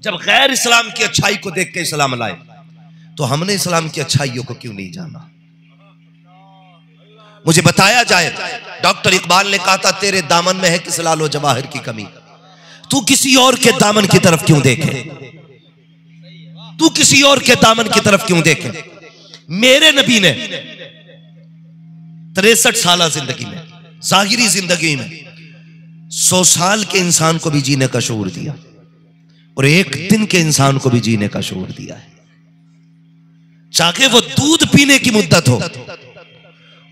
जब गैर इस्लाम की अच्छाई को देख के इस्लाम लाए तो हमने इस्लाम की अच्छाइयों को क्यों नहीं जाना? मुझे बताया जाए, डॉक्टर इकबाल ने कहा था तेरे दामन में है किस लालो जवाहिर की कमी, तू किसी और के दामन की तरफ क्यों देखे? तू किसी और के दामन की तरफ क्यों देखे? मेरे नबी ने 63 साल जिंदगी में, जाहिरी जिंदगी में 100 साल के इंसान को भी जीने का शऊर दिया और एक दिन के इंसान को भी जीने का शऊर दिया है। चाहे वो दूध पीने की मुद्दत हो,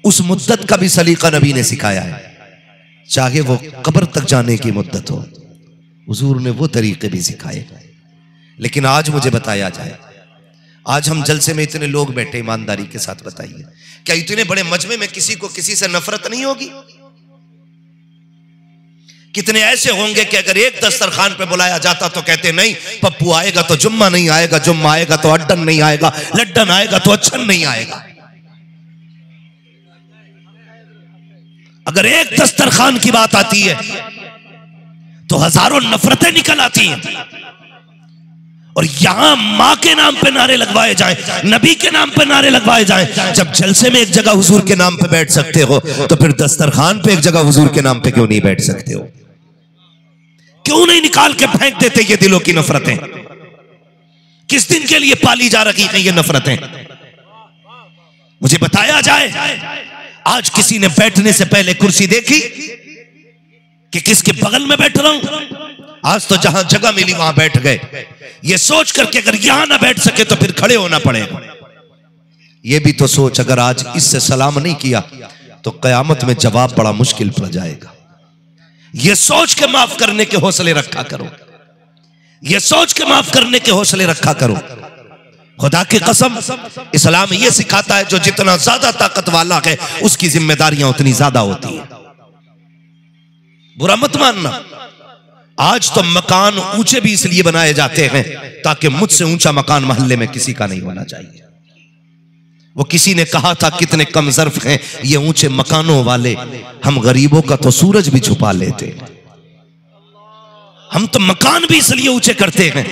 उस मुद्दत का भी सलीका नबी ने सिखाया है। चाहे वो कब्र तक जाने की मुद्दत हो, हुजूर ने वो तरीके भी सिखाए। लेकिन आज मुझे बताया जाए, आज हम जलसे में इतने लोग बैठे, ईमानदारी के साथ बताइए, क्या इतने बड़े मजमे में किसी को किसी से नफरत नहीं होगी? कितने ऐसे होंगे कि अगर एक दस्तरखान पे बुलाया जाता तो कहते नहीं, पप्पू आएगा तो जुम्मा नहीं आएगा, जुम्मा आएगा तो अड्डन नहीं आएगा, लड्डन आएगा तो अच्छन नहीं आएगा। अगर एक दस्तरखान की बात आती है तो हजारों नफरतें निकल आती हैं। और यहां मां के नाम पे नारे लगवाए जाएं, नबी के नाम पे नारे लगवाए जाएं। जब जलसे में एक जगह हुजूर के नाम पे बैठ सकते हो तो फिर दस्तरखान पे एक जगह हुजूर के नाम पे क्यों नहीं बैठ सकते हो? क्यों नहीं निकाल के फेंक देते ये दिलों की नफरतें? किस दिन के लिए पाली जा रही हैं ये नफरतें? मुझे बताया जाए, आज किसी ने बैठने से पहले कुर्सी देखी कि किसके बगल में बैठ रहा हूं? आज तो जहां जगह मिली वहां बैठ गए, ये सोच करके अगर यहां ना बैठ सके तो फिर खड़े होना पड़ेगा। ये भी तो सोच, अगर आज इससे सलाम नहीं किया तो कयामत में जवाब बड़ा मुश्किल पड़ जाएगा। ये सोच के माफ करने के हौसले रखा करो, ये सोच के माफ करने के हौसले रखा करो। खुदा की कसम, इस्लाम ये सिखाता है जो जितना ज्यादा ताकत वाला है उसकी जिम्मेदारियां उतनी ज्यादा होती है। बुरा मत मानना, आज तो मकान ऊंचे भी इसलिए बनाए जाते हैं ताकि मुझसे ऊंचा मकान मोहल्ले में किसी का नहीं होना चाहिए। वो किसी ने कहा था कितने कम ज़र्फ हैं ये ऊंचे मकानों वाले, हम गरीबों का तो सूरज भी छुपा लेते। हम तो मकान भी इसलिए ऊंचे करते हैं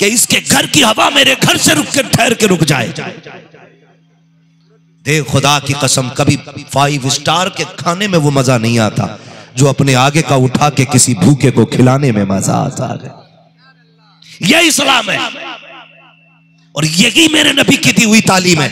कि इसके घर की हवा मेरे घर से रुक के ठहर के रुक जाए। देख खुदा की कसम, कभी 5 स्टार के खाने में वो मजा नहीं आता जो अपने आगे का उठा के किसी भूखे को खिलाने में मजा आता है। यह इस्लाम है और यही मेरे नबी की दी हुई तालीम है।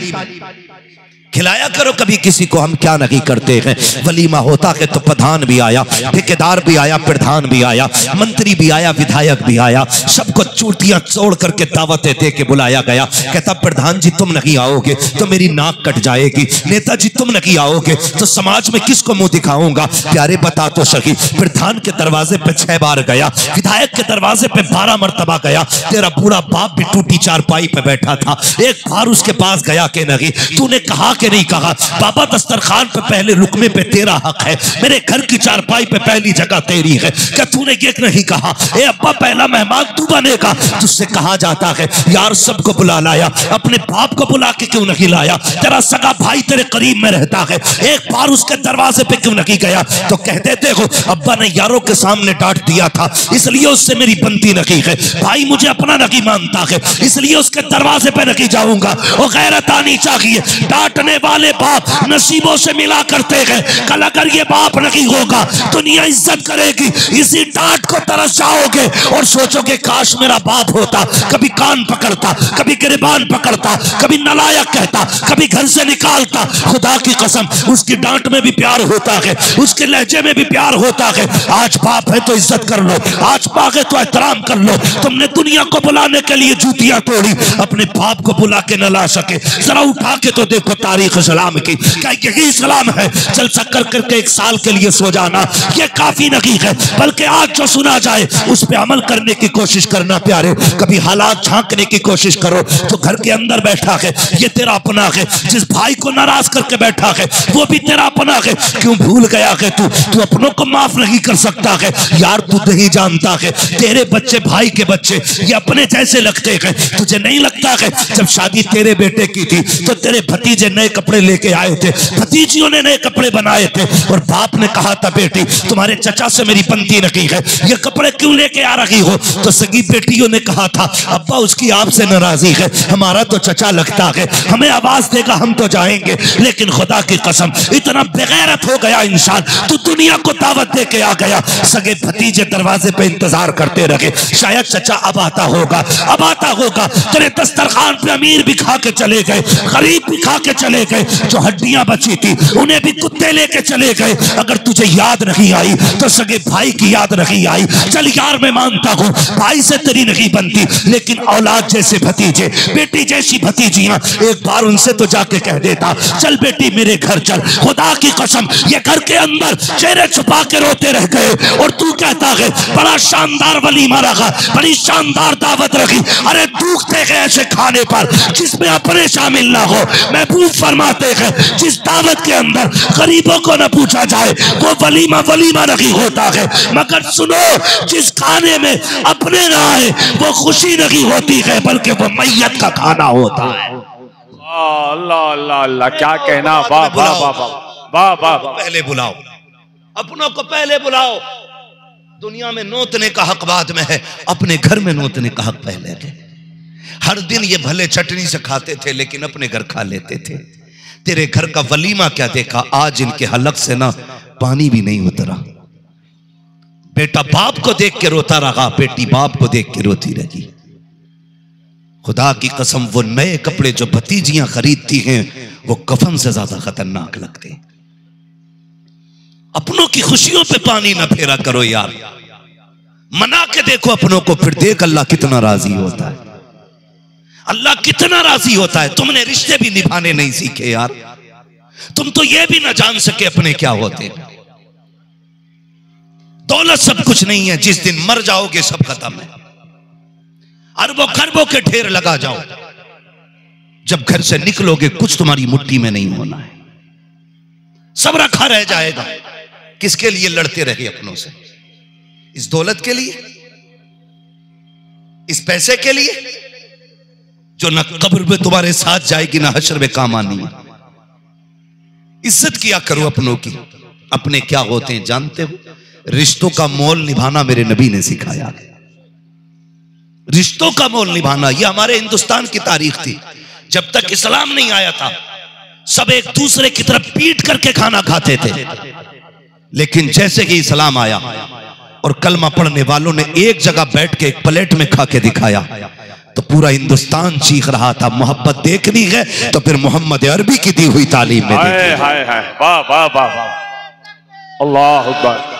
खिलाया करो कभी किसी को, हम क्या नहीं करते हैं। वलीमा होता है तो प्रधान भी आया, ठेकेदार भी आया, प्रधान भी आया, मंत्री भी आया, विधायक भी आया, सबको चूटियां तोड़ करके दावतें दे के बुलाया गया। कहता प्रधान जी तुम नहीं आओगे तो मेरी नाक कट जाएगी, नेताजी तुम नहीं आओगे तो समाज में किसको मुंह दिखाऊंगा? प्यारे बता तो सही, प्रधान के दरवाजे पे 6 बार गया, विधायक के दरवाजे पे 12 मरतबा गया, तेरा बूढ़ा बाप भी टूटी चारपाई पे बैठा था, एक बार उसके पास गया कि नहीं? तूने कहा कि नहीं कहा? बाबा दस्तरखान पे पहले रुकने पे तेरा हक है, मेरे घर की चारपाई पे पहली जगह तेरी है। क्या तूने ये नहीं कहा ए अब्बा पहला मेहमान तू बनेगा? तुझसे कहा जाता है यार सबको बुला लाया, अपने बाप को बुला के क्यों नहीं लाया? तेरा सगा भाई तेरे करीब में रहता है, एक बार उसके दरवाजे पे क्यों नहीं गया? तो कहते देखो अब्बा ने यारों के सामने डांट दिया था इसलिए उससे मेरी बनती नहीं है, भाई मुझे अपना नहीं मानता है इसलिए उसके दरवाजे पे नहीं जाऊंगा। वो गैरत आनी चाहिए। डांटने वाले बाप नसीबों से मिला करते हैं, कल अगर ये बाप नहीं होगा दुनिया इज्जत करेगी। इसी डांट को तरस जाओगे और सोचोगे काश मेरा बाप होता, कभी कान पकड़ता, कभी गिरबान पकड़ता, कभी नालायक कहता, कभी घर से निकालता। खुदा की कसम उसकी डांट में भी प्यार होता है, उसके लहजे में भी प्यार होता है। आज बाप है तो इज्जत कर लो, आज बाप है तो एहतराम कर लो। तुमने दुनिया को बुलाने के लिए जूतियां तोड़ी, अपने बाप को बुला के न ला सके। जरा उठा के तो देखो तारीख सलाम की, क्या यही सलाम है? जलसा कर करके 1 साल के लिए सो जाना ये काफी नहीं है, बल्कि आज जो सुना जाए उस पे अमल करने की कोशिश करना। प्यारे कभी हालात झांकने की कोशिश करो तो घर के अंदर बैठा है ये तेरा अपना है, जिस भाई को नाराज करके बैठा है वो भी तेरा अपना है। क्यों भूल गया है तू अपनों को माफ नहीं कर सकता है? यार तू नहीं जानता है तेरे बच्चे भाई के बच्चे ये अपने जैसे लगते हैं, तुझे नहीं लगता है? जब शादी तेरे बेटे की थी तो तेरे भतीजे नए नए कपड़े लेके आए थे, भतीजियों ने नए कपड़े बनाए थे, और बाप ने कहा था बेटी तुम्हारे चचा से मेरी बनती नहीं है, ये कपड़े क्यों लेके आ रही हो? तो सगी बेटियों ने कहा था अब्बा उसकी आपसे नाराजी है, हमारा तो चचा लगता है, हमें आवाज देगा हम तो जाएंगे। लेकिन खुदा की कसम इतना बेगैरत हो गया इंसान, तू दुनिया को दावत दे के आ गया, सगे भतीजे दरवाजे पे इंतजार करते रहे, शायद चचा अब आता होगा, अब आता होगा। तेरे दस्तरखान पे अमीर भी खा के चले गए, गरीब भी खा के चले गए, जो हड्डियां बची थी उन्हें भी कुत्ते लेके चले गए। अगर तुझे याद नहीं आई तो सगे भाई की याद नहीं आई। चल यार मैं मानता हूँ भाई से तेरी नहीं बनती, लेकिन औलाद जैसे भतीजे, बेटी जैसी भतीजियां, एक बार उनसे तो जाके कह देता चल बेटी मेरे घर चल। खुदा की कसम ये घर के अंदर चेहरे छुपा के रोते रह गए, और तू कहता है बड़ा शानदार वलीमा रखा, बड़ी शानदार दावत रखी। अरे दुखते हैं ऐसे खाने पर जिसमें अपने शामिल ना हो। महबूब फरमाते हैं जिस दावत के अंदर गरीबों को न पूछा जाए वो वलीमा वलीमा नहीं होता है, मगर सुनो जिस खाने में अपने ना आए वो खुशी नहीं होती है, बल्कि वो मैयत का खाना होता है। अल्लाह अल्लाह अल्लाह, क्या कहना, वाह वाह वाह वाह वाह। पहले बुलाओ अपनों को, पहले बुलाओ। दुनिया में नोतने का हक बाद में है, अपने घर में नोतने का हक पहले है। हर दिन ये भले चटनी से खाते थे लेकिन अपने घर खा लेते थे। तेरे घर का वलीमा क्या देखा, आज इनके हलक से ना पानी भी नहीं उतरा। बेटा बाप को देख के रोता रहा, बेटी बाप को देख के रोती रही। खुदा की कसम वो नए कपड़े जो भतीजियां खरीदती हैं वो कफन से ज्यादा खतरनाक लगते। अपनों की खुशियों पे पानी ना फेरा करो यार, मना के देखो अपनों को, फिर देख अल्लाह कितना राजी होता है, अल्लाह कितना राजी होता है। तुमने रिश्ते भी निभाने नहीं सीखे यार, तुम तो ये भी ना जान सके अपने क्या होते। दौलत सब कुछ नहीं है, जिस दिन मर जाओगे सब खत्म है। अरबों खरबों के ढेर लगा जाओ, जब घर से निकलोगे कुछ तुम्हारी मुट्ठी में नहीं होना है, सब रखा रह जाएगा। किसके लिए लड़ते रहे अपनों से? इस दौलत के लिए, इस पैसे के लिए जो न कब्र में तुम्हारे साथ जाएगी ना हश्र में काम आनी है। इज्जत किया करो अपनों की, अपने क्या होते हैं जानते हो? रिश्तों का मोल निभाना मेरे नबी ने सिखाया। रिश्तों का मोल निभाना यह हमारे हिंदुस्तान की तारीख थी। जब तक इस्लाम नहीं आया था सब एक दूसरे की तरफ पीट करके खाना खाते थे, लेकिन जैसे ही इस्लाम आया और कलमा पढ़ने वालों ने एक जगह बैठ के एक प्लेट में खा के दिखाया तो पूरा हिंदुस्तान चीख रहा था। मोहब्बत देखनी है तो फिर मोहम्मद अरबी की दी हुई तालीम में देखिए। हाय हाय, वाह वाह वाह, अल्लाह अकबर।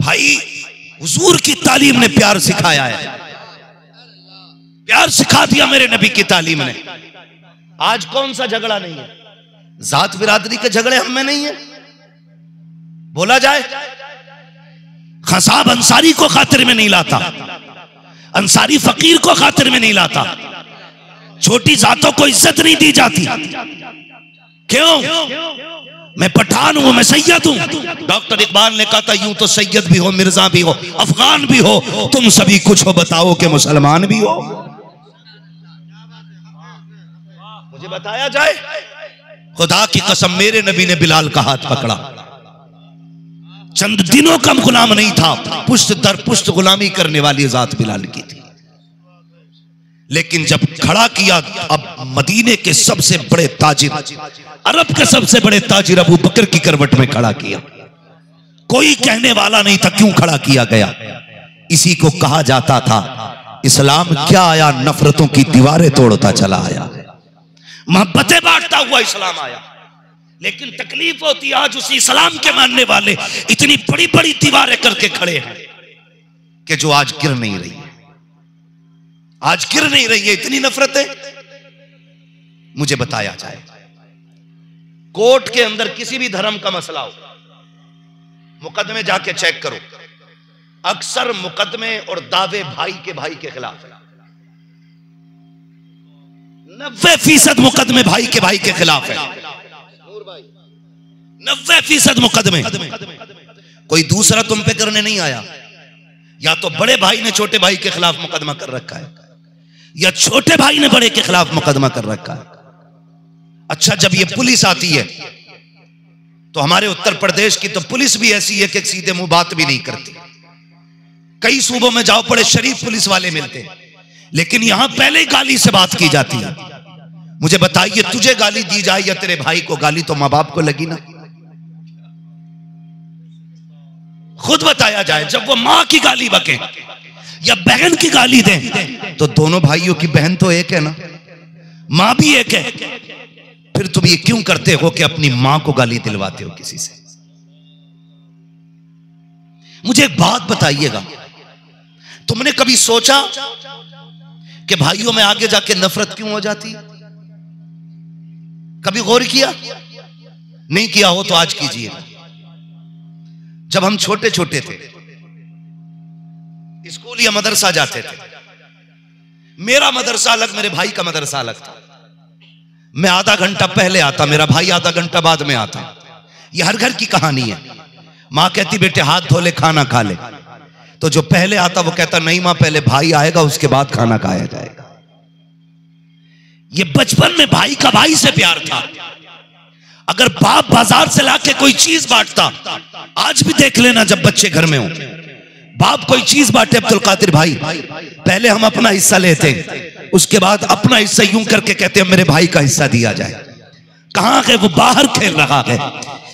भाई हुजूर की तालीम ने प्यार सिखाया है, प्यार सिखा दिया मेरे नबी की तालीम ने। आज कौन सा झगड़ा नहीं है, जात बिरादरी के झगड़े हम में नहीं है। बोला जाए खसाब अंसारी को खातिर में नहीं लाता, अंसारी फकीर को खातिर में नहीं लाता, छोटी जातों को इज्जत नहीं दी जाती। क्यों? मैं पठान हूं, मैं सैयद हूं। डॉक्टर इकबाल ने कहा था यूं तो सैयद भी हो, मिर्जा भी हो, अफगान भी हो, तुम सभी कुछ हो बताओ कि मुसलमान भी हो। मुझे बताया जाए, खुदा की कसम मेरे नबी ने बिलाल का हाथ पकड़ा, चंद दिनों का गुलाम नहीं था, पुश्त दर पुश्त गुलामी करने वाली जात बिलाल की थी। लेकिन जब खड़ा किया, अब मदीने के सबसे बड़े ताजिर, अरब के सबसे बड़े ताजिर अबू बकर की करवट में खड़ा किया। कोई कहने वाला नहीं था क्यों खड़ा किया गया। इसी को कहा जाता था इस्लाम क्या आया, नफरतों की दीवारें तोड़ता चला आया, मोहब्बतें बांटता हुआ इस्लाम आया। लेकिन तकलीफ होती आज उसी इस्लाम के मानने वाले इतनी बड़ी बड़ी दीवारें करके खड़े हैं कि जो आज गिर नहीं रही है, आज गिर नहीं रही है। इतनी नफरतें। मुझे बताया जाए, कोर्ट के अंदर किसी भी धर्म का मसला हो, मुकदमे जाके चेक करो, अक्सर मुकदमे और दावे भाई के खिलाफ है। 90% मुकदमे भाई के खिलाफ है। 90% मुकदमे कोई दूसरा तुम पे करने नहीं आया। या तो बड़े भाई ने छोटे भाई के खिलाफ मुकदमा कर रखा है, या छोटे भाई ने बड़े के खिलाफ मुकदमा कर रखा है। अच्छा, जब ये पुलिस आती है तो हमारे उत्तर प्रदेश की तो पुलिस भी ऐसी है कि सीधे मुंह बात भी नहीं करती। कई सूबों में जाओ, बड़े शरीफ पुलिस वाले मिलते हैं, लेकिन यहां पहले ही गाली से बात की जाती है। मुझे बताइए, तुझे गाली दी जाए या तेरे भाई को गाली, तो मां बाप को लगी ना? खुद बताया जाए, जब वो मां की गाली बके या बहन की गाली दें तो दोनों भाइयों की बहन तो एक है ना, मां भी एक है। फिर तुम ये क्यों करते हो कि अपनी मां को गाली दिलवाते हो किसी से? मुझे एक बात बताइएगा, तुमने कभी सोचा कि भाइयों में आगे जाके नफरत क्यों हो जाती है? कभी गौर किया? नहीं किया हो तो आज कीजिए। जब हम छोटे छोटे थे, स्कूल या मदरसा जाते थे, मेरा मदरसा अलग, मेरे भाई का मदरसा अलग था। मैं आधा घंटा पहले आता, मेरा भाई आधा घंटा बाद में आता। ये हर घर की कहानी है। मां कहती बेटे हाथ धो ले, खाना खा ले, तो जो पहले आता वो कहता नहीं मां, पहले भाई आएगा उसके बाद खाना खाया जाएगा। ये बचपन में भाई का भाई से प्यार था। अगर बाप बाजार से लाके कोई चीज बांटता, आज भी देख लेना जब बच्चे घर में हो, बाप कोई चीज बांटे, अब्दुल कादिर भाई पहले हम अपना हिस्सा लेते हैं, उसके बाद अपना हिस्सा यूं करके कहते हैं मेरे भाई का हिस्सा दिया जाए। कहां है वो? बाहर खेल रहा है।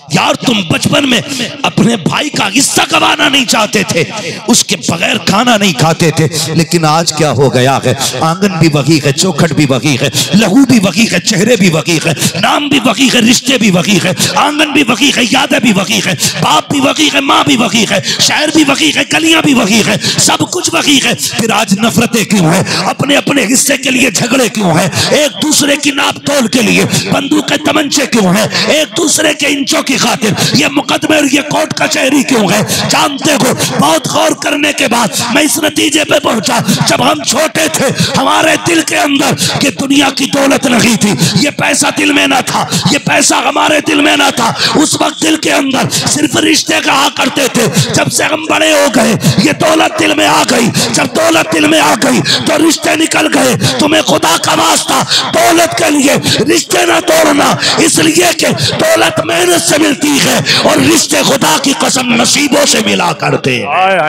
यार तुम बचपन में अपने भाई का हिस्सा गंवाना नहीं चाहते थे, उसके बगैर खाना नहीं खाते थे। लेकिन आज क्या हो गया है? आंगन भी वही है, चौखट भी वही है, लहू भी वही है, चेहरे भी वही है, नाम भी वही है, रिश्ते भी वही है, आंगन भी वही है, यादें भी वही है, बाप भी वही है, माँ भी वही है, शहर भी वही है, गलियां भी वही है, सब कुछ वही है। फिर आज नफरतें क्यों है? अपने अपने हिस्से के लिए झगड़े क्यों है? एक दूसरे की नाप तोल के लिए बंदूक के तमंचे क्यों है? एक दूसरे के इंचों की खातिर ये मुकदमे और ये कोर्ट कचहरी क्यों है? जानते हो, बहुत गौर करने के बाद मैं इस नतीजे पे पहुंचा, जब हम छोटे थे हमारे दिल के अंदर कि दुनिया की दौलत नहीं थी, ये पैसा दिल में ना था, ये पैसा हमारे दिल में ना था। उस वक्त दिल के अंदर सिर्फ रिश्ते कहा करते थे। जब से हम बड़े हो गए ये दौलत दिल में आ गई। जब दौलत दिल में आ गई तो रिश्ते निकल गए। तुम्हें खुदा का वास्ता दौलत के लिए रिश्ते ना तोड़ना, इसलिए कि दौलत मेहनत से मिलती है और रिश्ते खुदा की कसम नसीबों से मिला करते हैं।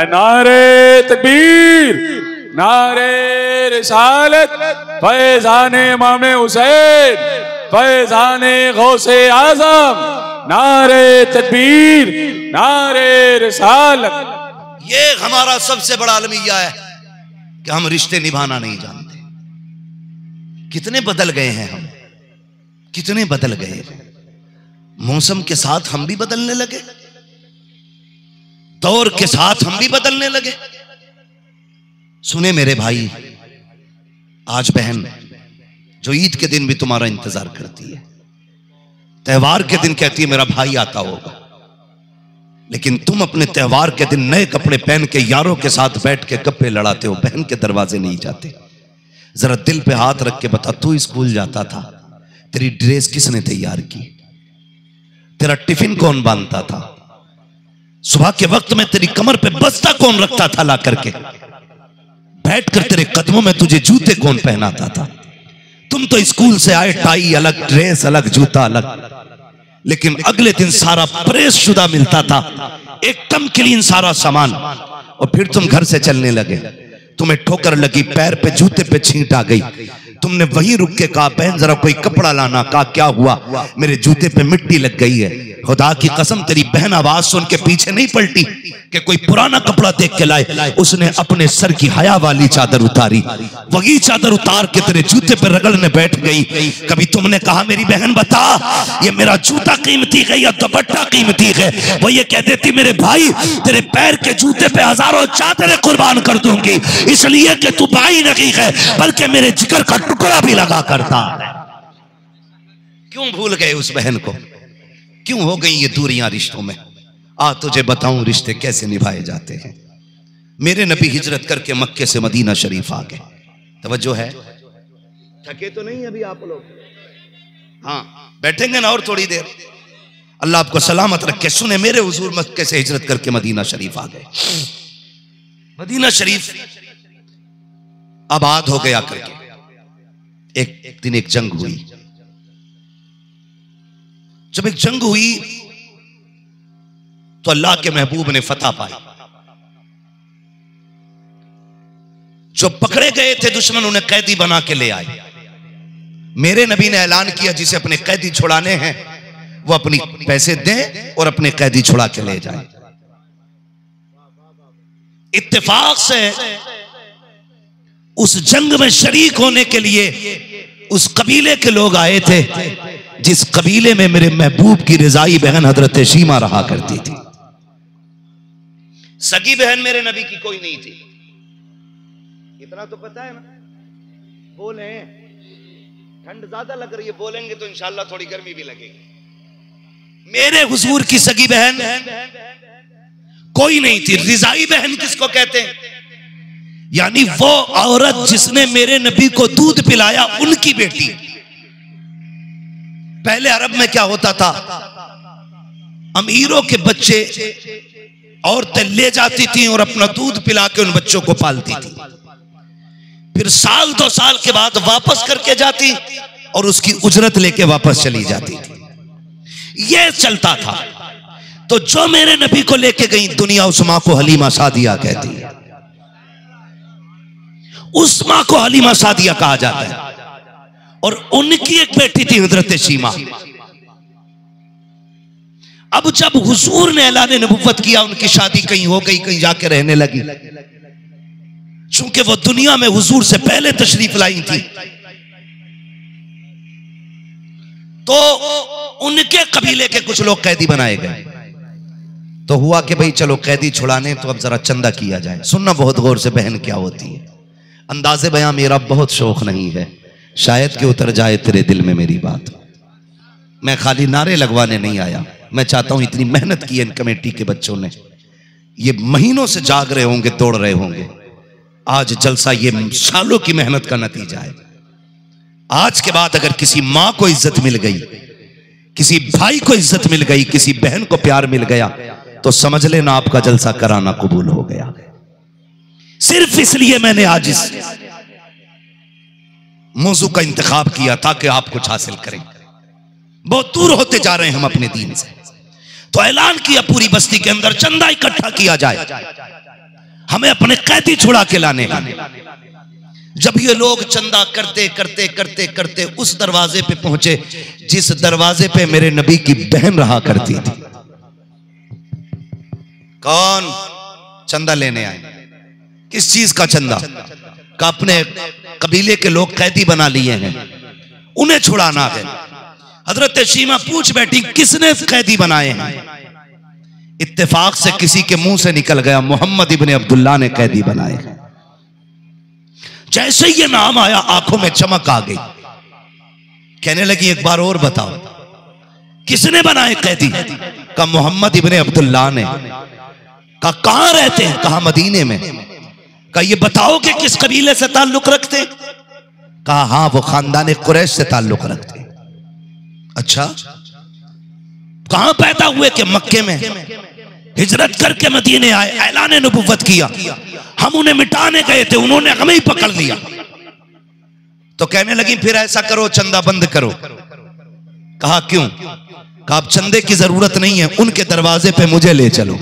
नारे तकबीर, नारे रिसालत, फैज़ाने इमाम हुसैन, फैज़ाने गौसे आज़म, नारे तकबीर, नारे रिसालत। ये हमारा सबसे बड़ा अलमिया है कि हम रिश्ते निभाना नहीं जानते। कितने बदल गए हैं हम, कितने बदल गए हैं। मौसम के साथ हम भी बदलने लगे, दौर के साथ हम भी बदलने लगे। सुने मेरे भाई, आज बहन जो ईद के दिन भी तुम्हारा इंतजार करती है, त्योहार के दिन कहती है मेरा भाई आता होगा, लेकिन तुम अपने त्योहार के दिन नए कपड़े पहन के यारों के साथ बैठ के गप्पे लड़ाते हो, बहन के दरवाजे नहीं जाते। जरा दिल पे हाथ रख के बता, तू स्कूल जाता था, तेरी ड्रेस किसने तैयार की? तेरा टिफिन कौन बांधता था? सुबह के वक्त में तेरी कमर पे बस्ता कौन रखता था ला करके? बैठकर तेरे कदमों में तुझे जूते कौन पहनाता था? तुम तो स्कूल से आए, टाई अलग, ड्रेस अलग, जूता अलग, लेकिन अगले दिन सारा प्रेस शुदा मिलता था, एकदम क्लीन सारा सामान। और फिर तुम घर से चलने लगे, तुम्हें ठोकर लगी, पैर पे जूते पे छींट आ गई, तुमने वहीं रुक के कहा बहन जरा कोई कपड़ा लाना। कहा क्या हुआ? मेरे जूते पे मिट्टी लग गई है। खुदा की कसम तेरी बहन आवाज सुन के पीछे नहीं पलटी कि कोई पुराना कपड़ा देख के लाए, उसने अपने सर की हया वाली चादर उतारी, वही चादर उतार के तेरे जूते पे रगड़ने बैठ गई। कभी तुमने कहा मेरी बहन बता ये मेरा जूता कीमती है या दुपट्टा कीमती है? वो ये कह देती मेरे भाई तेरे पैर के जूते पे हजारों चादरें कुर्बान कर दूंगी, इसलिए कि तू भाई नहीं है बल्कि मेरे जिगर का टुकड़ा भी लगा करता है। क्यों भूल गए उस बहन को? क्यों हो गई ये दूरियां रिश्तों में? आ तुझे बताऊं रिश्ते कैसे निभाए जाते हैं। मेरे नबी हिजरत करके मक्के से मदीना शरीफ आ गए। तवज्जो है? थके तो नहीं अभी आप लोग? हाँ बैठेंगे ना और थोड़ी देर। अल्लाह आपको सलामत रखे। सुने, मेरे हुजूर मक्के से हिजरत करके मदीना शरीफ आ गए। मदीना शरीफ आबाद हो गया करके। एक दिन एक जंग हुई। जब एक जंग हुई तो अल्लाह के महबूब ने फतह पाई। जो पकड़े गए थे दुश्मन, उन्हें कैदी बना के ले आए। मेरे नबी ने ऐलान किया, जिसे अपने कैदी छुड़ाने हैं वो अपनी पैसे दें और अपने कैदी छुड़ा के ले जाए। इत्तेफाक से उस जंग में शरीक होने के लिए उस कबीले के लोग आए थे जिस कबीले में मेरे महबूब की रिजाई बहन हजरत शीमा रहा करती थी। सगी बहन मेरे नबी की कोई नहीं थी, इतना तो पता है ना। बोले, ठंड ज्यादा लग रही है, बोलेंगे तो इंशाल्लाह थोड़ी गर्मी भी लगेगी। मेरे हुजूर की सगी बहन कोई नहीं थी। रिजाई बहन किसको कहते हैं? यानी वो औरत जिसने मेरे नबी को दूध पिलाया, उनकी बेटी। पहले अरब में क्या होता था, अमीरों के बच्चे औरतें ले जाती थी और अपना दूध पिला के उन बच्चों को पालती थी। फिर साल 2 साल के बाद वापस करके जाती और उसकी उजरत लेके वापस चली जाती थी। यह चलता था। तो जो मेरे नबी को लेके गई दुनिया, उस मां को हलीमा सादिया कहती है। उस मां को हलीमा सादिया कहा जाता है। और उनकी एक बेटी थी हजरत शीमा। अब जब हुजूर ने ऐलान नबुव्वत किया, उनकी शादी कहीं हो गई, कहीं जाके रहने लगी। चूंकि वो दुनिया में हुजूर से पहले तशरीफ लाई थी, तो उनके कबीले के कुछ लोग कैदी बनाए गए। तो हुआ कि भाई चलो कैदी छुड़ाने, तो अब जरा चंदा किया जाए। सुनना बहुत गौर से बहन क्या होती है। अंदाज़े बयां मेरा बहुत शौक नहीं है, शायद कि उतर जाए तेरे दिल में मेरी बात। मैं खाली नारे लगवाने नहीं आया। मैं चाहता हूं, इतनी मेहनत की इन कमेटी के बच्चों ने, ये महीनों से जाग रहे होंगे, तोड़ रहे होंगे। आज जलसा ये सालों की मेहनत का नतीजा है। आज के बाद अगर किसी मां को इज्जत मिल गई, किसी भाई को इज्जत मिल गई, किसी बहन को प्यार मिल गया, तो समझ लेना आपका जलसा कराना कबूल हो गया। सिर्फ इसलिए मैंने आज इस मौजू का इंतखाब किया ताकि आप कुछ हासिल करें। बहुत दूर होते जा रहे हैं हम अपने दीन से। तो ऐलान किया पूरी बस्ती के अंदर चंदा इकट्ठा किया जाए, हमें अपने कैदी छुड़ा के लाने हैं। जब ये लोग चंदा करते करते करते करते उस दरवाजे पे पहुंचे जिस दरवाजे पे मेरे नबी की बहन रहा करती थी। कौन चंदा लेने आए? किस चीज का चंदा? का अपने कबीले के लोग कैदी बना लिए हैं, उन्हें छुड़ाना है। हजरत शीमा पूछ बैठी, किसने कैदी बनाए हैं? इत्तेफाक से किसी के मुंह से निकल गया, मोहम्मद इब्ने अब्दुल्ला ने कैदी बनाए हैं। जैसे ये नाम आया, आंखों में चमक आ गई। कहने लगी, एक बार और बताओ, किसने बनाए कैदी? का मोहम्मद इब्ने अब्दुल्ला ने। का कहां रहते हैं? कहा मदीने में। का ये बताओ कि किस कबीले से ताल्लुक रखते? कहा हां, वो खानदान कुरैश से ताल्लुक रखते। अच्छा, कहां पैदा हुए? कि मक्के में। हिजरत करके मदीने आए, ऐलान नबुव्वत किया। हम उन्हें मिटाने गए थे, उन्होंने हमें ही पकड़ लिया। तो कहने लगी, फिर ऐसा करो, चंदा बंद करो। कहा क्यों? कहा अब चंदे की जरूरत नहीं है, उनके दरवाजे पे मुझे ले चलो।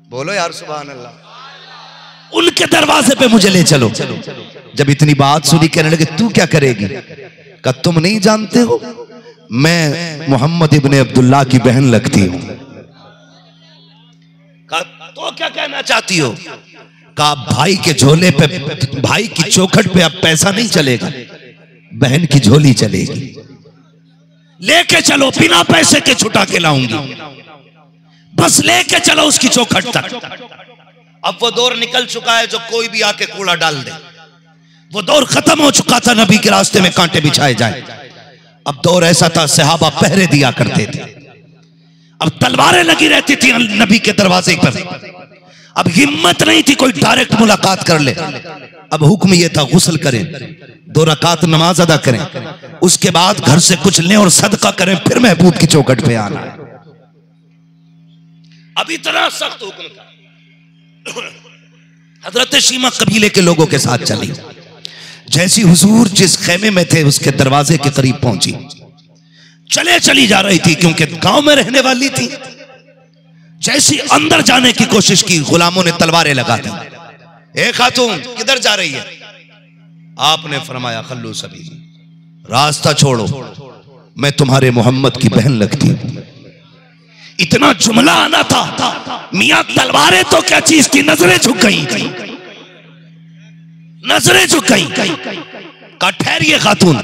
बोलो यार सुभान अल्लाह। उनके दरवाजे पे मुझे ले चलो। जब इतनी बात सुनी, कहने लगे, तू क्या करेगी? कहा तुम नहीं जानते हो, मैं मोहम्मद इब्ने अब्दुल्ला की बहन लगती हूं। कहा तो क्या कहना चाहती हो? कहा भाई के झोले पे, भाई की चौखट पे अब पैसा नहीं चलेगा, बहन की झोली चलेगी। लेके चलो, बिना पैसे के छुटा के लाऊंगी, बस लेके चलो उसकी चौखट तक। अब वो दौर निकल चुका है जो कोई भी आके कूड़ा डाल दे। वो दौर खत्म हो चुका था नबी के रास्ते में कांटे बिछाए जाए। अब दौर ऐसा था, सहाबा पहरे दिया करते थे। अब तलवारें लगी रहती थी नबी के दरवाजे पर। अब हिम्मत नहीं थी कोई डायरेक्ट मुलाकात कर ले। अब हुक्म यह था, गुस्ल करें, 2 रकात नमाज अदा करें, उसके बाद घर से कुछ लें और सदका करें, फिर महबूब की चौखट पे आना है। अब इतना सख्त हुक्म था। हजरत शीमा कबीले के लोगों के साथ चली। जैसी हुजूर जिस खेमे में थे उसके दरवाजे के करीब पहुंची, चली जा रही थी क्योंकि गांव में रहने वाली थी। जैसी अंदर जाने की कोशिश की, गुलामों ने तलवारें लगा दी। ए खातून, किधर जा रही है? आपने फरमाया खल्लू सभी, रास्ता छोड़ो, मैं तुम्हारे मोहम्मद की बहन लगती हूं। इतना जुमला आना था, मियां तलवारें तो क्या चीज की, नजरें झुक गई थी, नजरें झुक गई। कहा ठहरिए खातून।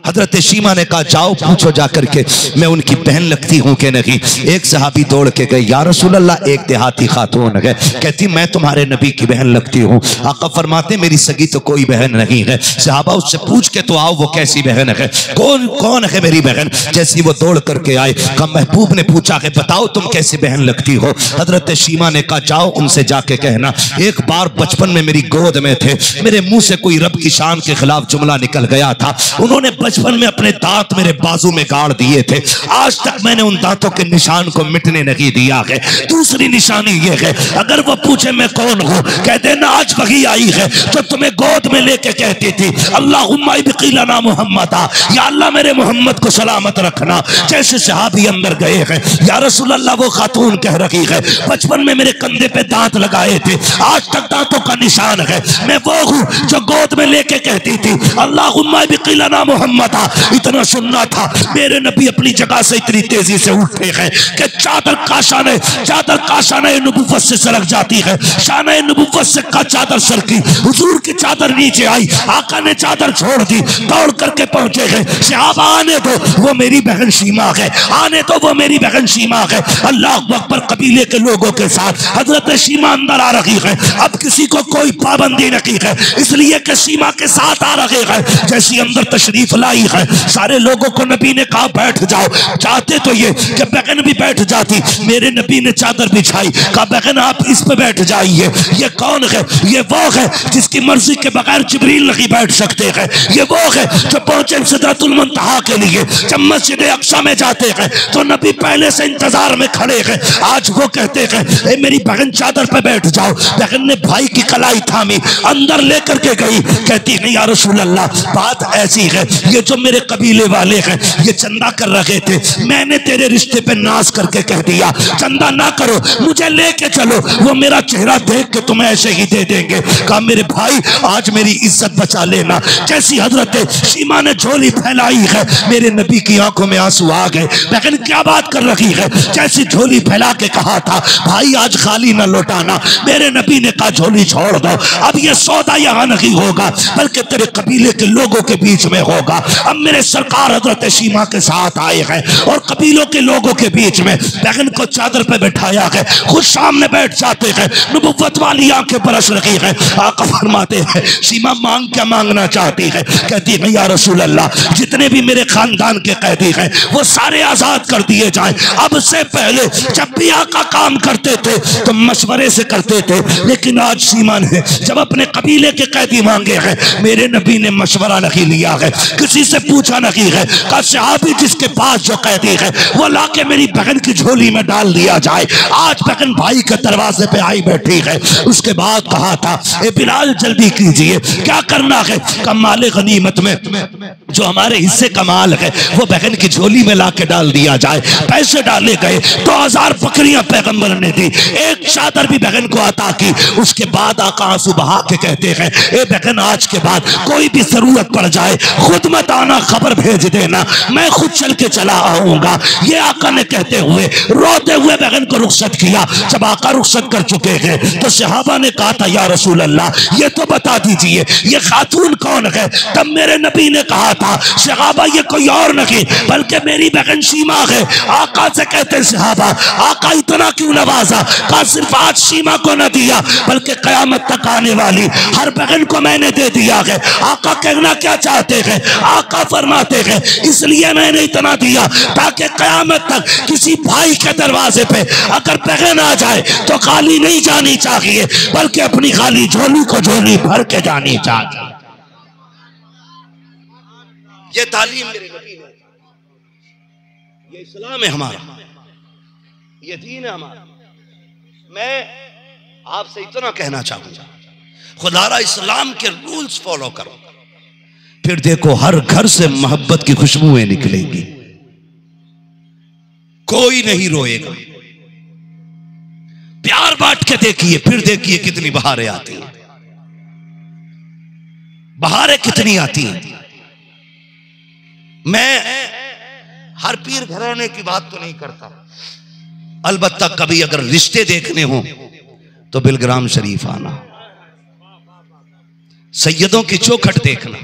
हजरत शीमा ने कहा जाओ पूछो जाकर के मैं उनकी बहन लगती हूं कि नहीं। एक सहाबी दौड़ के गए, या रसूल अल्लाह, एक देहाती खातून है, कहती मैं तुम्हारे नबी की बहन लगती हूं। आका फरमाते मेरी सगी तो कोई बहन नहीं है। सहाबा उससे पूछ के तो आओ वो कैसी बहन है, कौन है मेरी बहन। जैसी वो दौड़ करके आए, कहा महबूब ने पूछा कि बताओ तुम कैसी बहन लगती हो। हजरत शीमा ने कहा जाओ उनसे जाके कहना एक बार बचपन में मेरी गोद में थे, मेरे मुंह से कोई रब की शान के खिलाफ जुमला निकल गया था, उन्होंने बचपन में अपने दांत मेरे बाजू में गाड़ दिए थे, आज तक मैंने उन दांतों के निशान को मिटने नहीं दिया है। दूसरी निशानी ये है, अगर वो पूछे मैं कौन हूं, कह देना आज वही आई है जो तुम्हें गोद में लेके कहती थी अल्लाहुम्मा इब्क़िलना मुहम्मदा, या अल्लाह मेरे मोहम्मद को सलामत रखना। जैसे सहाबी अंदर गए हैं, या रसूल अल्लाह वो खातून कह रही है बचपन में मेरे कंधे पे दांत लगाए थे, आज तक दांतों का निशान है, मैं वो हूं जो गोद में लेके कहती थी अल्लाहुम्मा इब्क़िलना मुहम्मदा। इतना सुनना था, मेरे नबी अपनी जगह से इतनी तेजी से उठते हैं कि चादर काशाने नबुव्वत से सरक जाती है, शाने नबुव्वत से का चादर सरकी, हुजूर की चादर नीचे आई, आका ने चादर छोड़ दी, दौड़ करके पहुंचे हैं। सहाबा आने दो वो मेरी बहन शीमा है, आने दो वो मेरी बहन शीमा है। अल्लाह अकबर। कबीले के लोगों के साथ हजरत शीमा अंदर आ रही है। अब किसी को कोई पाबंदी नहीं है, इसलिए कि शीमा के साथ आ रहे हैं। जैसी अंदर तशरीफ लाई है, सारे लोगों को नबी ने कहा बैठ जाओ। चाहते तो ये कि बहन भी बैठ जाती, मेरे नबी ने चादर बिछाई, कहा बहन आप इस पे बैठ जाइए। ये कौन है? ये वो है जिसकी मर्जी के बगैर जिब्रील नहीं बैठ सकते हैं। ये वो है जो पहुंचे सिदरतुल मुंतहा के लिए, जब मस्जिद अक्सा में जाते हैं तो नबी पहले से इंतजार में खड़े हैं। आज वो कहते हैं ए मेरी बहन चादर पे बैठ जाओ। बहन ने भाई की कलाई थामी, अंदर लेकर के गई, कहती नहीं या रसूल अल्लाह बात ऐसी है, ये जो मेरे कबीले वाले हैं ये चंदा कर रहे थे, मैंने तेरे रिश्ते पे नाज करके कह दिया चंदा ना करो, मुझे लेके चलो, वो मेरा चेहरा देख के तुम्हें ऐसे ही दे देंगे। कहा मेरे भाई आज मेरी इज्जत बचा लेना। जैसी हजरत शीमा ने झोली फैलाई है, मेरे नबी की आंखों में आंसू आ गए। लेकिन क्या बात कर रही है? जैसी झोली फैला के कहा था भाई आज खाली ना लौटाना, मेरे नबी ने कहा झोली छोड़ दो, अब ये सौदा यहाँ नहीं होगा बल्कि तेरे कबीले के लोगों के बीच में होगा। अब मेरे सरकार हजरत शीमा के साथ आए हैं और कबीलों के लोगों के बीच में बहन को चादर पे बैठाया है, खुद सामने बैठ जाते हैं, नबुव्वत वाली आंखें बरस रही है। आका फरमाते हैं शीमा मांग क्या मांगना चाहती है? कहती है या रसूल अल्लाह जितने भी मेरे खानदान के कैदी हैं वो सारे आजाद कर दिए जाएं। अब से पहले जब भी आका काम करते थे तो मशवरे से करते थे, लेकिन आज शीमा ने जब अपने कबीले के कैदी मांगे हैं मेरे नबी ने मशवरा नहीं लिया है, किसी से पूछा नहीं है। कहा सहाबी जिसके पास जो कैदी है वो लाके मेरी बहन की झोली में डाल दिया जाए। आज बहन भाई के दरवाजे पे आई बैठी है। उसके बाद कहा था ए बिलाल जल्दी कीजिए, क्या करना है? कमाल गनीमत में जो हमारे हिस्से का माल है वो बहन की झोली में लाके डाल दिया जाए। पैसे डाले गए, 2000 बकरियां पैगंबर ने दी, एक चादर भी बहन को अता की। उसके बाद आका आंसू बहा के कहते हैं ए बहन आज के बाद कोई भी जरूरत पड़ जाए खुद मत आना, खबर भेज देना, मैं खुद चल के चला आऊंगा। ये आका ने कहते हुए रोते हुए बहन को रुखसत किया। जब आका रुखसत कर चुके हैं तो सहाबा ने कहा था या रसूल अल्लाह ये तो बता दीजिए ये खातून कौन है? तब मेरे नबी ने कहा था सहाबा ये कोई और नहीं बल्कि मेरी बहन शीमा है। आका से कहते सहाबा आका इतना क्यों नवाजा? कहा सिर्फ आज शीमा को न दिया बल्कि कयामत तक आने वाली हर बहन को मैंने दे दिया है। आका कहना क्या चाहते हैं? आका फरमाते हैं इसलिए मैंने इतना दिया ताकि कयामत तक किसी भाई के दरवाजे पे अगर बहन आ जाए तो खाली नहीं जानी चाहिए बल्कि अपनी खाली झोली को झोली भर के जानी चाहिए। ये तालीम मेरे नबी ने, ये इस्लाम है हमारा, ये दीन है हमारा। मैं आपसे इतना कहना चाहूंगा, खुदारा इस्लाम के रूल्स फॉलो करो, फिर देखो हर घर से मोहब्बत की खुशबुएं निकलेंगी, कोई नहीं रोएगा। प्यार बांट के देखिए, फिर देखिए कितनी बहारें आती हैं, बहारें कितनी आती हैं। मैं हर पीर घराने की बात तो नहीं करता, अलबत्ता कभी अगर रिश्ते देखने हो तो बिलग्राम शरीफ आना, सैयदों की चौखट देखना।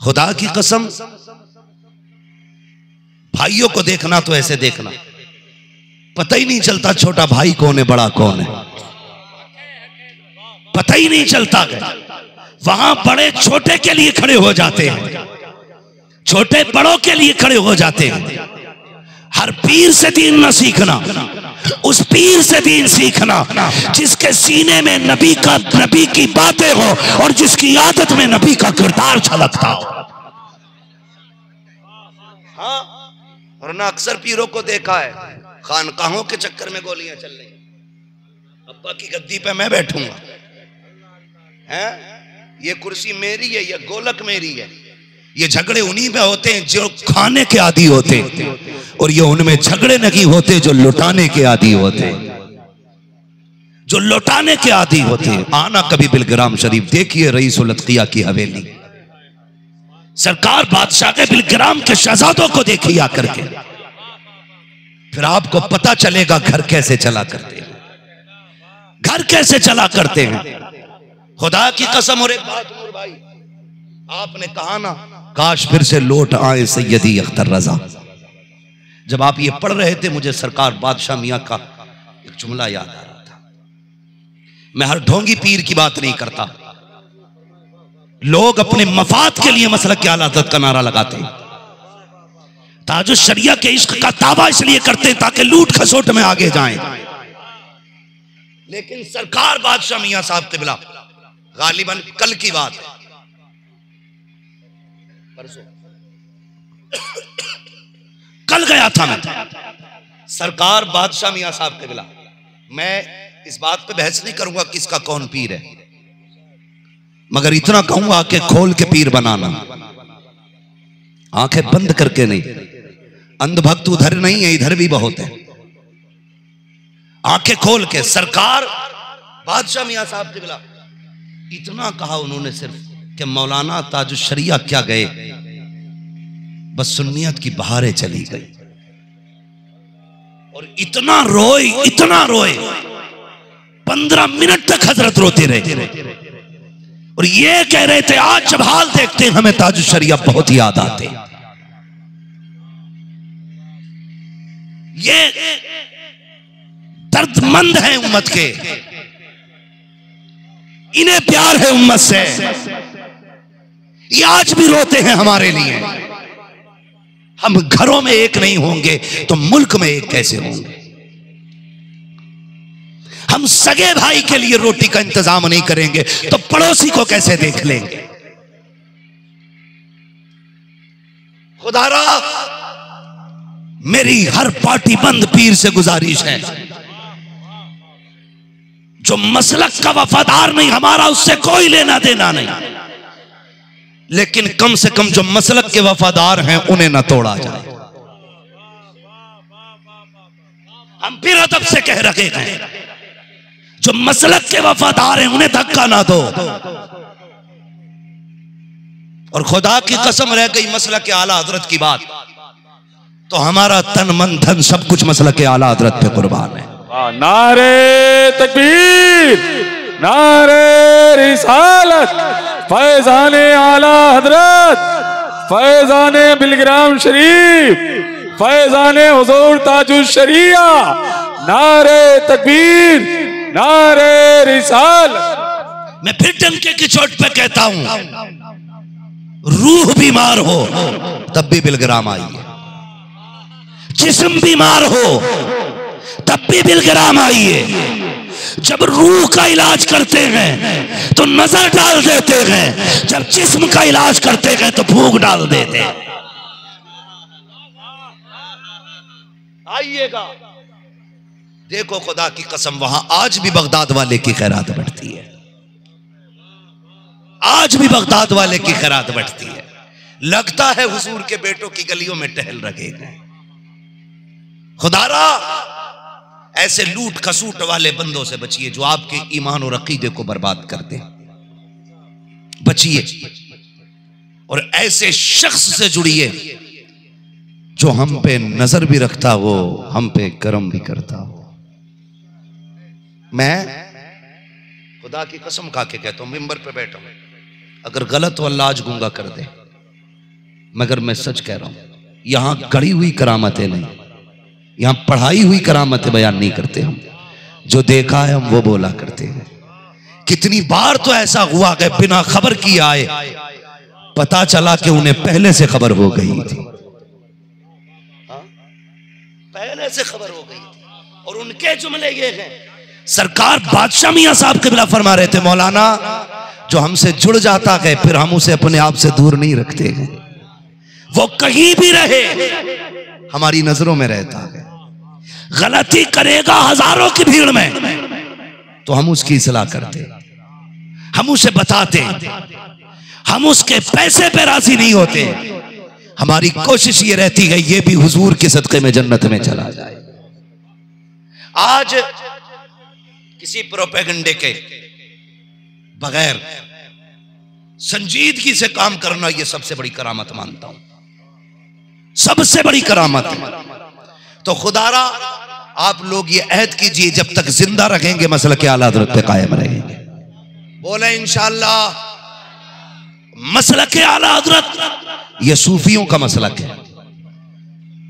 खुदा की कसम, भाइयों को देखना तो ऐसे देखना, पता ही नहीं चलता छोटा भाई कौन है बड़ा कौन है, पता ही नहीं चलता। वहां बड़े छोटे के लिए खड़े हो जाते हैं, छोटे बड़ों के लिए खड़े हो जाते हैं। हर पीर से दीन न सीखना, उस पीर से दीन सीखना जिसके सीने में नबी की बातें हो और जिसकी आदत में नबी का किरदार झलकता हो। हाँ, और ना अक्सर पीरों को देखा है खानकाहों के चक्कर में गोलियां चल रही, अब्बा की गद्दी पे मैं बैठूंगा, हैं? ये कुर्सी मेरी है, ये गोलक मेरी है। ये झगड़े उन्हीं पे होते हैं जो खाने के आदी होते हैं, और ये उनमें झगड़े नहीं होते जो लुटाने के आदी होते हैं, जो लुटाने के आदी होते हैं। आना कभी बिलग्राम शरीफ, देखिए रईसुल अत्किया की हवेली, सरकार बादशाह के बिलग्राम के शहजादों को देखिए आकर के, फिर आपको पता चलेगा घर कैसे चला करते हैं, घर कैसे चला करते हैं। खुदा की कसम। और एक बात नूर भाई, आपने कहा ना काश फिर से लौट आए सैयदी अख्तर रजा, जब आप ये पढ़ रहे थे मुझे सरकार बादशाह मियां का एक जुमला याद आ रहा था। मैं हर ढोंगी पीर की बात नहीं करता, लोग अपने मफाद के लिए मसलक के आला हज़रत का नारा लगाते हैं, ताजुश शरिया के इश्क का दावा इसलिए करते हैं ताकि लूट खसोट में आगे जाएं। लेकिन सरकार बादशाह मियां साहब क़िबला, गालिबन कल की बात है, परसों कल गया था मैं, सरकार बादशाह मियां साहब क़िबला। मैं इस बात पे बहस नहीं करूंगा किसका कौन पीर है, मगर इतना कहूंगा कि खोल के पीर बनाना, आंखें बंद करके नहीं। अंधभक्त उधर नहीं है, इधर भी बहुत है। आंखें खोल के सरकार बादशाह मियां साहब क़िबला, इतना कहा उन्होंने सिर्फ कि मौलाना ताजुश शरिया क्या गए, बस सुन्नियत की बहारें चली गई। और इतना रोए 15 मिनट तक हजरत रोते रहे, और ये कह रहे थे आज जब हाल देखते हैं हमें ताजुश शरिया बहुत याद आते। ये दर्दमंद है उम्मत के, इन्हें प्यार है उम्मत से, ये आज भी रोते हैं हमारे लिए। हम घरों में एक नहीं होंगे तो मुल्क में एक कैसे होंगे? हम सगे भाई के लिए रोटी का इंतजाम नहीं करेंगे तो पड़ोसी को कैसे देख लेंगे? खुदारा मेरी हर पार्टी बंद पीर से गुजारिश है, जो मसलक का वफादार नहीं, हमारा उससे कोई लेना देना नहीं, लेकिन कम से कम जो मसलक के वफादार हैं उन्हें ना तोड़ा जाए। हम फिर अदब से कह रहे हैं, जो मसलक के वफादार हैं उन्हें धक्का ना दो। और खुदा की कसम रह गई मसलक के आला हजरत की बात, तो हमारा तन मन धन सब कुछ मसलक के आला हजरत पे कुर्बान है। नारे तकबीर, नारे रिसालत, फैजाने आला हजरत, फैजाने बिलग्राम शरीफ, फैजाने हुजूर ताजुश शरिया, नारे तकबीर, नारे रिसालत। मैं फिर डंके की चोट पे कहता हूं, रूह बीमार हो तब भी बिलग्राम आइए, जिस्म बीमार हो तब भी बिलग्राम आइए, जब रूह का इलाज करते हैं तो नजर डाल देते हैं, जब जिस्म का इलाज करते हैं तो भूख डाल देते हैं। आइएगा, देखो खुदा की कसम, वहां आज भी बगदाद वाले की खैरात बढ़ती है, आज भी बगदाद वाले की खैरात बढ़ती है। लगता है हुजूर के बेटों की गलियों में टहल रहे हैं। खुदारा ऐसे लूट खसूट वाले बंदों से बचिए जो आपके ईमान और अकीदे को बर्बाद कर दे, बचिए। और ऐसे शख्स से जुड़िए जो हम पे नजर भी रखता हो, हम पे करम भी करता हो। मैं खुदा की कसम खा के कहता हूं, मिंबर पे बैठा हूं, अगर गलत हो अल्लाह आज गूंगा कर दे, मगर मैं सच कह रहा हूं, यहां गढ़ी हुई करामतें नहीं, यहां पढ़ाई हुई करामतें बयान नहीं करते हम, जो देखा है हम वो बोला करते हैं। कितनी बार तो ऐसा हुआ कि बिना खबर किए आए, पता चला कि उन्हें पहले से खबर हो गई थी, पहले से खबर हो गई थी। और उनके जुमले ये हैं, सरकार बादशाह मियां साहब किबला फरमा रहे थे, मौलाना जो हमसे जुड़ जाता है फिर हम उसे अपने आप से दूर नहीं रखते हैं, वो कहीं भी रहे हमारी नजरों में रहता है। गलती करेगा हजारों की भीड़ में तो हम उसकी इस्लाह करते, हम उसे बताते, हम उसके पैसे पे राजी नहीं होते। हमारी कोशिश ये रहती है ये भी हुजूर के सदक़े में जन्नत में चला जाए। आज किसी प्रोपेगेंडे के बगैर संजीदगी से काम करना ये सबसे बड़ी करामत मानता हूं, सबसे बड़ी करामत। तो खुदारा आप लोग ये अहद कीजिए, जब तक जिंदा रहेंगे मसलक आला हज़रत पे कायम रहेंगे। बोले इंशाअल्लाह। मसलक आला हज़रत ये सूफियों का मसलक है,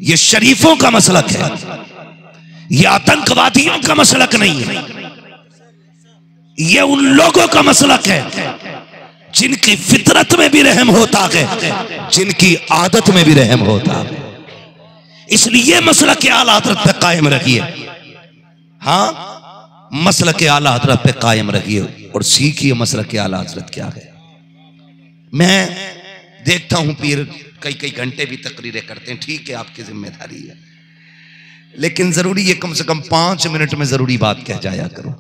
ये शरीफों का मसलक है, ये आतंकवादियों का मसलक नहीं है। ये उन लोगों का मसलक है जिनकी फितरत में भी रहम होता है, जिनकी आदत में भी रहम होता है। इसलिए मसलक आला हज़रत पे कायम रखिए। हाँ, मसलक आला हज़रत पे कायम रखिए और सीखिए मसलक आला हज़रत क्या है। मैं देखता हूं पीर कई कई घंटे भी तकरीरें करते हैं, ठीक है आपकी जिम्मेदारी है, लेकिन जरूरी है कम से कम 5 मिनट में जरूरी बात कह जाया करो।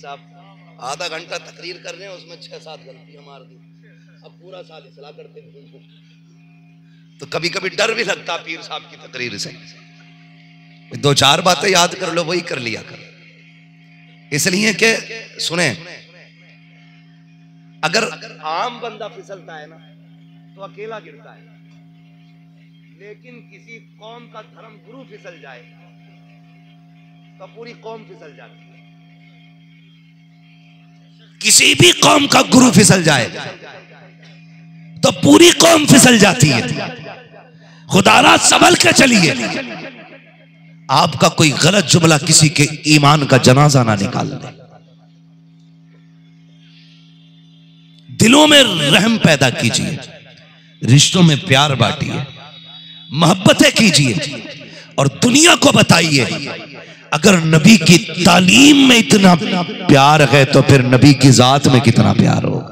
साहब आधा घंटा तकरीर कर रहे हैं, उसमें 6-7 गलतियां मार दी, अब पूरा साल इस्लाह करते हैं। तो कभी कभी डर भी लगता पीर साहब की तकरीर से, 2-4 बातें याद कर लो, वही कर लिया कर। इसलिए कि सुने, अगर आम बंदा फिसलता है ना तो अकेला गिरता है, लेकिन किसी कौम का धर्म गुरु फिसल जाए तो पूरी कौम फिसल जाती है। किसी भी कौम का गुरु फिसल जाए तो पूरी कौम फिसल जाती है। खुदारा संभल के चलिए, आपका कोई गलत जुमला किसी के ईमान का जनाजा ना निकाल दे। दिलों में रहम पैदा कीजिए, रिश्तों में प्यार बांटिए, मोहब्बतें कीजिए और दुनिया को बताइए अगर नबी की तालीम में इतना प्यार है तो फिर नबी की जात में कितना प्यार होगा।